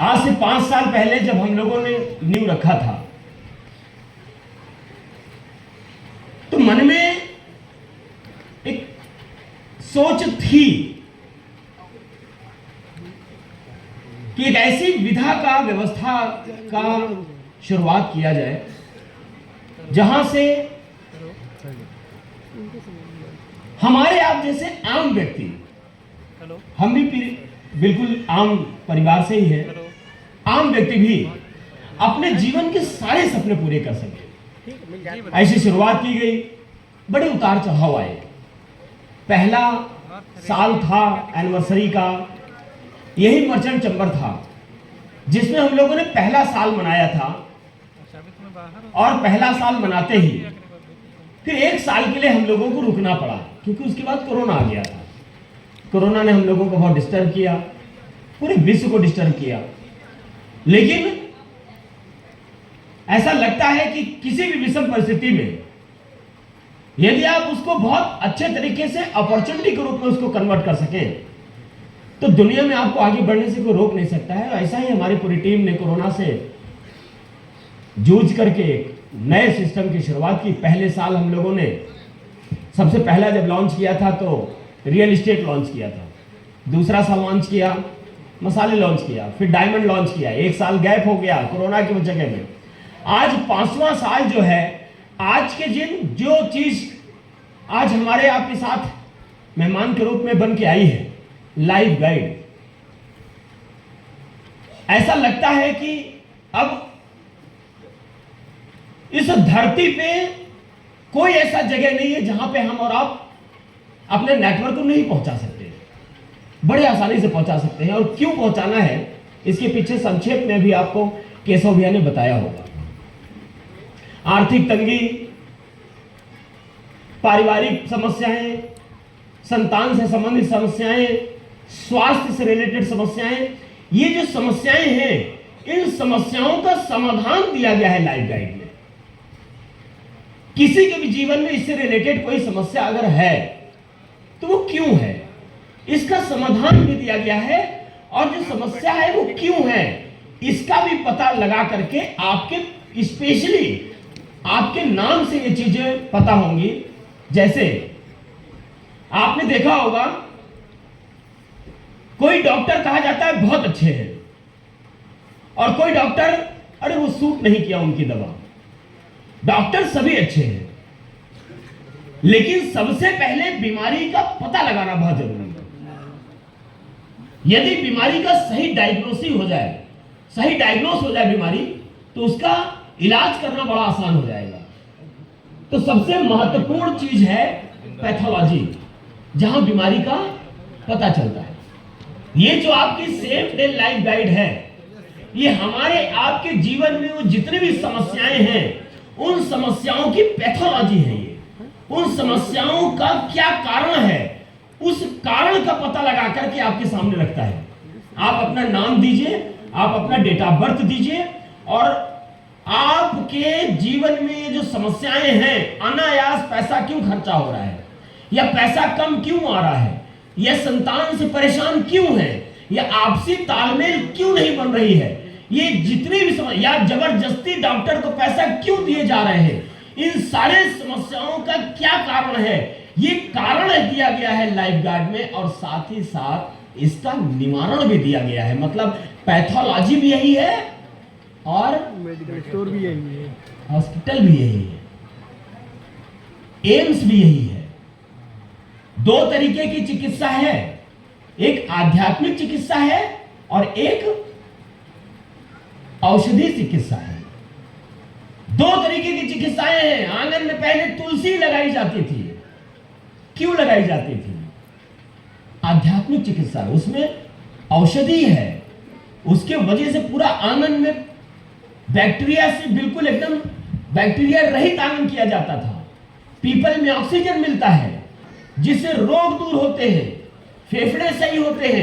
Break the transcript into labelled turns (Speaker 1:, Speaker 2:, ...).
Speaker 1: आज से 5 साल पहले जब हम लोगों ने नींव रखा था तो मन में एक सोच थी कि एक ऐसी विधा का व्यवस्था का शुरुआत किया जाए जहां से हमारे आप जैसे आम व्यक्ति, हम भी बिल्कुल आम परिवार से ही हैं, आम व्यक्ति भी अपने जीवन के सारे सपने पूरे कर सके। ऐसी शुरुआत की गई, बड़े उतार चढ़ाव आए। पहला साल था एनिवर्सरी का, यही मर्चेंट चैम्बर था जिसमें हम लोगों ने पहला साल मनाया था। और पहला साल मनाते ही फिर 1 साल के लिए हम लोगों को रुकना पड़ा क्योंकि उसके बाद कोरोना आ गया था। कोरोना ने हम लोगों को बहुत डिस्टर्ब किया, पूरे विश्व को डिस्टर्ब किया। लेकिन ऐसा लगता है कि किसी भी विषम परिस्थिति में यदि आप उसको बहुत अच्छे तरीके से अपॉर्चुनिटी के रूप में उसको कन्वर्ट कर सके तो दुनिया में आपको आगे बढ़ने से कोई रोक नहीं सकता है। ऐसा ही हमारी पूरी टीम ने कोरोना से जूझ करके नए सिस्टम की शुरुआत की। पहले साल हम लोगों ने सबसे पहला जब लॉन्च किया था तो रियल एस्टेट लॉन्च किया था, दूसरा साल लॉन्च किया मसाले लॉन्च किया, फिर डायमंड लॉन्च किया। 1 साल गैप हो गया कोरोना की जगह में। आज 5वां साल जो है, आज के जो चीज आज हमारे आपके साथ मेहमान के रूप में बन के आई है, लाइफ गाइड। ऐसा लगता है कि अब इस धरती पे कोई ऐसा जगह नहीं है जहां पे हम और आप अपने नेटवर्क को नहीं पहुंचा सकते, बड़े आसानी से पहुंचा सकते हैं। और क्यों पहुंचाना है इसके पीछे संक्षेप में भी आपको केशव भैया ने बताया होगा। आर्थिक तंगी, पारिवारिक समस्याएं, संतान से संबंधित समस्याएं, स्वास्थ्य से रिलेटेड समस्याएं, ये जो समस्याएं हैं इन समस्याओं का समाधान दिया गया है लाइफ गाइड में। किसी के भी जीवन में इससे रिलेटेड कोई समस्या अगर है तो वो क्यों है, इसका समाधान भी दिया गया है। और जो समस्या है वो क्यों है इसका भी पता लगा करके आपके स्पेशली आपके नाम से ये चीजें पता होंगी। जैसे आपने देखा होगा कोई डॉक्टर कहा जाता है बहुत अच्छे हैं और कोई डॉक्टर अरे वो सूट नहीं किया उनकी दवा। डॉक्टर सभी अच्छे हैं लेकिन सबसे पहले बीमारी का पता लगाना बहुत जरूरी है। यदि बीमारी का सही डायग्नोसिस हो जाए, सही डायग्नोस हो जाए बीमारी, तो उसका इलाज करना बड़ा आसान हो जाएगा। तो सबसे महत्वपूर्ण चीज है पैथोलॉजी, जहां बीमारी का पता चलता है। ये जो आपकी सेफ डे लाइफ गाइड है, ये हमारे आपके जीवन में वो जितने भी समस्याएं हैं उन समस्याओं की पैथोलॉजी है। ये उन समस्याओं का क्या कारण है, उस कारण का पता लगा करके आपके सामने रखता है। आप अपना नाम दीजिए, आप अपना डेट ऑफ बर्थ दीजिए और आपके जीवन में जो समस्याएं हैं, अनायास पैसा क्यों खर्चा हो रहा है या पैसा कम क्यों आ रहा है या संतान से परेशान क्यों है या आपसी तालमेल क्यों नहीं बन रही है, ये जितनी भी समस्या या जबरदस्ती डॉक्टर को पैसा क्यों दिए जा रहे हैं, इन सारे समस्याओं का क्या कारण है, ये कारण दिया गया है लाइफ गाइड में। और साथ ही साथ इसका निवारण भी दिया गया है। मतलब पैथोलॉजी भी यही है और
Speaker 2: मेडिकल स्टोर भी यही है,
Speaker 1: हॉस्पिटल भी यही है, एम्स भी यही है। 2 तरीके की चिकित्सा है, एक आध्यात्मिक चिकित्सा है और एक औषधि चिकित्सा है। 2 तरीके की चिकित्साएं हैं। आंगन में पहले तुलसी लगाई जाती थी, क्यों लगाई जाती थी? आध्यात्मिक चिकित्सा, उसमें औषधि है, उसके वजह से पूरा आंगन में बैक्टीरिया से बिल्कुल एकदम बैक्टीरिया रहित आंगन किया जाता था। पीपल में ऑक्सीजन मिलता है जिससे रोग दूर होते हैं, फेफड़े सही होते हैं।